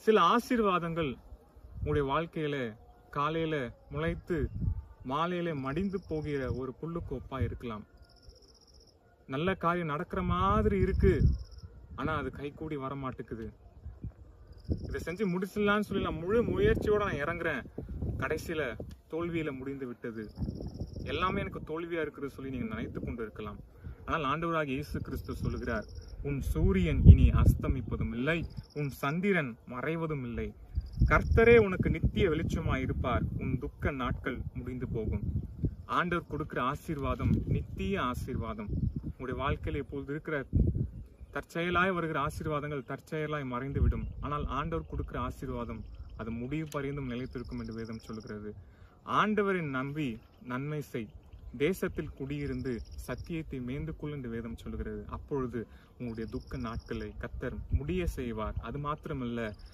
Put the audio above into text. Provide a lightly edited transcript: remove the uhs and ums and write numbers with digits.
சில ஆசீர்வாதங்கள் உங்களுடைய வாழ்க்கையில காலையில முளைத்து மாலையில மடிந்து போகிற ஒரு புல்லுக்கோப்பா இருக்கலாம். நல்ல காரியம் நடக்கிற மாதிரி இருக்கு, ஆனா அது கைகூடி வர மாட்டேங்குது. இதை செஞ்சு முடிச்சிடலான்னு சொல்லி நான் முழு முயற்சியோட நான் இறங்குறேன், கடைசியில தோல்வியில முடிந்து விட்டது. எல்லாமே எனக்கு தோல்வியா இருக்குது சொல்லி நீங்க நினைத்து கொண்டு இருக்கலாம். ஆனால் ஆண்டவராகிய இயேசு கிறிஸ்து சொல்லுகிறார், உன் சூரியன் இனி அஸ்தமிப்பதும் இல்லை, உன் சந்திரன் மறைவதும் இல்லை. கர்த்தரே உனக்கு நித்திய வெளிச்சமாய் இருப்பார். உன் துக்க நாட்கள் முடிந்து போகும். ஆண்டவர் கொடுக்கிற ஆசீர்வாதம் நித்திய ஆசீர்வாதம். உங்களுடைய வாழ்க்கையில இப்பொழுது இருக்கிற தற்செயலாய் வருகிற ஆசீர்வாதங்கள் தற்செயலாய் மறைந்து விடும். ஆனால் ஆண்டவர் கொடுக்கிற ஆசீர்வாதம் அது முடிவு பரியந்தும் நிலைத்திருக்கும் என்று வேதம் சொல்கிறது. ஆண்டவரின் நம்பி நன்மை செய், தேசத்தில் குடியிருந்து சத்தியத்தை மேய்ந்து கொள் என்று வேதம் சொல்கிறது. அப்பொழுது உங்களுடைய துக்க நாட்களை கர்த்தர் முடிய செய்வார். அது மாத்திரமல்ல,